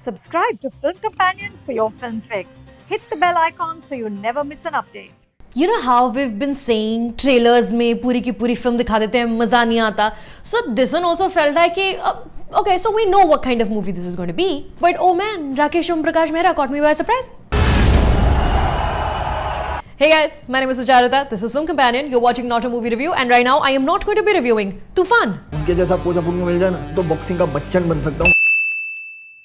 Subscribe to Film Companion for your film fix. Hit the bell icon so you never miss an update. You know how we've been saying trailers में पूरी की पूरी film दिखा देते हैं, मजा नहीं आता. So this one also felt like okay, so we know what kind of movie this is going to be. But oh man, Rakesh Om Prakash Mehra caught me by surprise. Hey guys, my name is Sucharita. This is Film Companion. You're watching Not a Movie Review, and right now I am not going to be reviewing Tufan. उनके जैसा coach अपन को मिल जाए ना तो boxing का बच्चन बन सकता हूँ.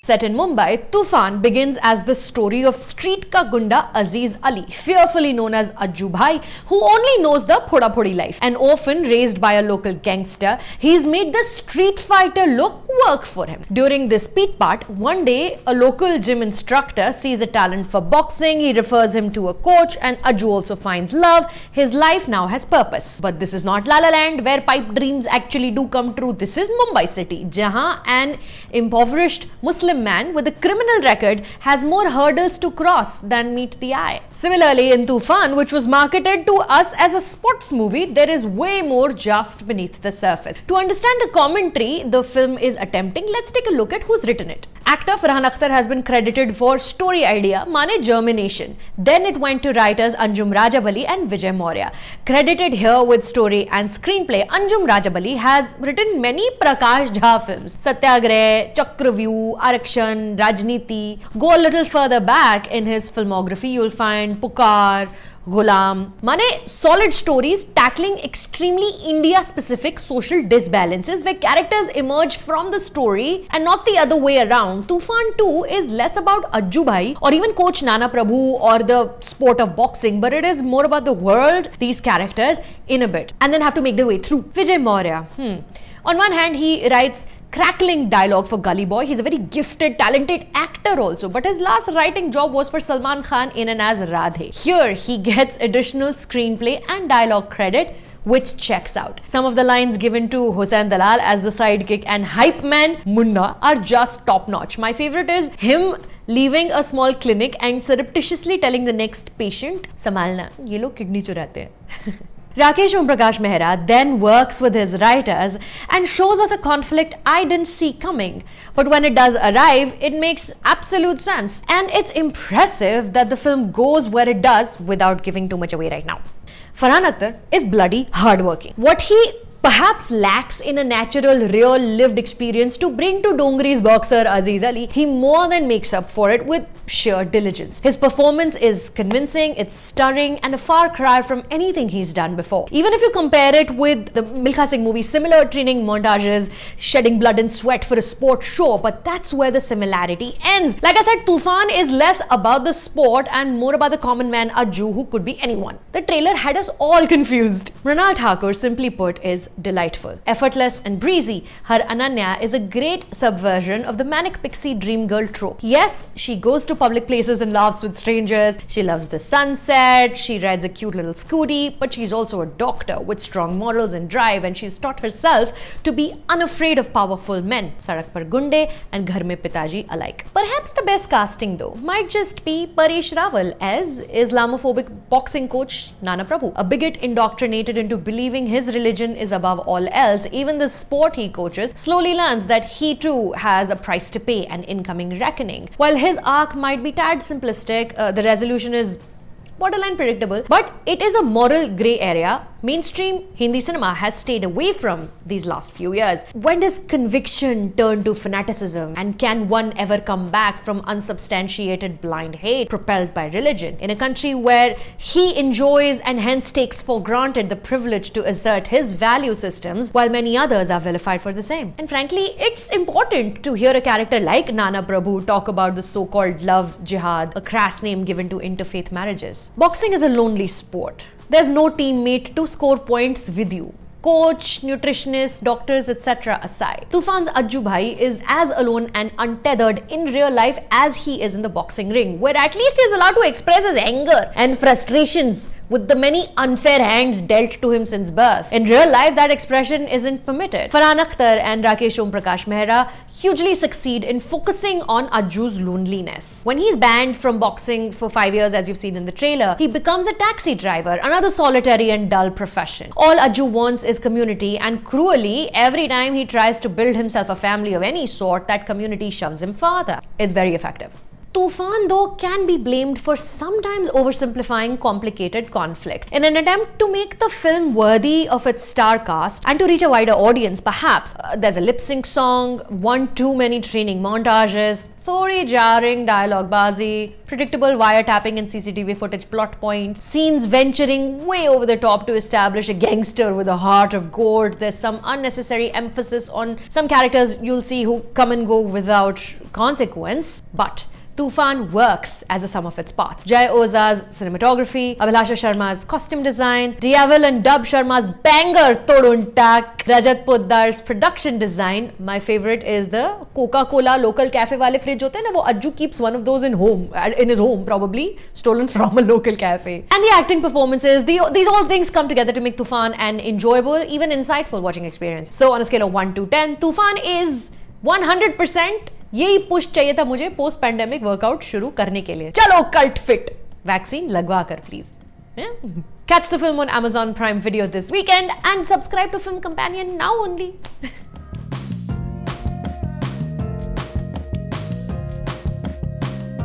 Set in Mumbai, Tufan begins as the story of street ka gunda Aziz Ali, fearfully known as Ajju Bhai, who only knows the Phoda Phodi life. An orphan raised by a local gangster, he's made the street fighter look work for him. During this beat part, one day a local gym instructor sees a talent for boxing, he refers him to a coach, and Ajju also finds love. His life now has purpose. But this is not La La Land, where pipe dreams actually do come true. This is Mumbai city, jahan an impoverished Muslim man with a criminal record has more hurdles to cross than meet the eye. Similarly, in Tufan, which was marketed to us as a sports movie, there is way more just beneath the surface. To understand the commentary the film is attempting, let's take a look at who's written it. Actor Farhan Akhtar has been credited for story idea, mane germination. Then it went to writers Anjum Rajabali and Vijay Maurya. Credited here with story and screenplay, Anjum Rajabali has written many Prakash Jha films. Satyagrah, Chakravyuh, Arakshan, Rajniti. Go a little further back in his filmography, you'll find Pukar, Ghulam. Mane solid stories tackling extremely India-specific social disbalances where characters emerge from the story and not the other way around. Tufan 2 is less about Ajju Bhai or even Coach Nana Prabhu or the sport of boxing, but it is more about the world these characters inhabit and then have to make their way through. Vijay Maurya. On one hand, he writes crackling dialogue for Gully Boy. He's a very gifted, talented actor also, but his last writing job was for Salman Khan in and as Radhe. Here, he gets additional screenplay and dialogue credit, which checks out. Some of the lines given to Hussain Dalal as the sidekick and hype man Munna are just top notch. My favorite is him leaving a small clinic and surreptitiously telling the next patient, "Samalna, ye log kidney churate hain." Rakesh Om Prakash Mehra then works with his writers and shows us a conflict I didn't see coming. But when it does arrive, it makes absolute sense. And it's impressive that the film goes where it does without giving too much away right now. Farhan Akhtar is bloody hardworking. What he perhaps lacks in a natural, real lived experience to bring to Dongri's boxer Aziz Ali, he more than makes up for it with sheer diligence. His performance is convincing, it's stirring, and a far cry from anything he's done before. Even if you compare it with the Milkha Singh movie, similar training montages, shedding blood and sweat for a sport show, but that's where the similarity ends. Like I said, Tufan is less about the sport and more about the common man Ajju, who could be anyone. The trailer had us all confused. Mrinal Thakur, simply put, is delightful, effortless and breezy. Her Ananya is a great subversion of the manic pixie dream girl trope. Yes, she goes to public places and laughs with strangers. She loves the sunset. She rides a cute little scooty, but she's also a doctor with strong morals and drive, and she's taught herself to be unafraid of powerful men, Sadak Par Gunde and Ghar Mein Pitaji alike. Perhaps the best casting though might just be Paresh Rawal as Islamophobic boxing coach Nana Prabhu, a bigot indoctrinated into believing his religion is above all else. Even the sport he coaches slowly learns that he too has a price to pay, an incoming reckoning. While his arc might be tad simplistic, the resolution is borderline predictable, but it is a moral grey area mainstream Hindi cinema has stayed away from these last few years. When does conviction turn to fanaticism, and can one ever come back from unsubstantiated blind hate propelled by religion? In a country where he enjoys and hence takes for granted the privilege to assert his value systems, while many others are vilified for the same. And frankly, it's important to hear a character like Nana Prabhu talk about the so-called love jihad, a crass name given to interfaith marriages. Boxing is a lonely sport. There's no teammate to score points with you. Coach, nutritionists, doctors, etc. aside, Tufan's Ajju Bhai is as alone and untethered in real life as he is in the boxing ring, where at least he's allowed to express his anger and frustrations with the many unfair hands dealt to him since birth. In real life, that expression isn't permitted. Farhan Akhtar and Rakesh Om Prakash Mehra hugely succeed in focusing on Ajju's loneliness. When he's banned from boxing for 5 years, as you've seen in the trailer, he becomes a taxi driver, another solitary and dull profession. All Ajju wants is community, and cruelly, every time he tries to build himself a family of any sort, that community shoves him farther. It's very effective. Tufan, though, can be blamed for sometimes oversimplifying complicated conflict. In an attempt to make the film worthy of its star cast and to reach a wider audience, perhaps, there's a lip sync song, one too many training montages, thori jarring dialogue bazi, predictable wiretapping and CCTV footage plot points, scenes venturing way over the top to establish a gangster with a heart of gold. There's some unnecessary emphasis on some characters you'll see who come and go without consequence, but Tufan works as a sum of its parts. Jai Oza's cinematography, Abhilasha Sharma's costume design, Diavil and Dub Sharma's banger Todun Tak, Rajat Poddar's production design. My favorite is the Coca-Cola local cafe wale fridge hote hain na, wo Ajju keeps one of those in his home, probably stolen from a local cafe. And the acting performances, these all things come together to make Tufan an enjoyable, even insightful watching experience. So on a scale of 1 to 10, Tufan is 100%. यही push चाहिए था मुझे post pandemic workout शुरू करने के लिए. चलो cult fit vaccine लगवा कर please. Catch the film on Amazon Prime Video this weekend and subscribe to Film Companion now only.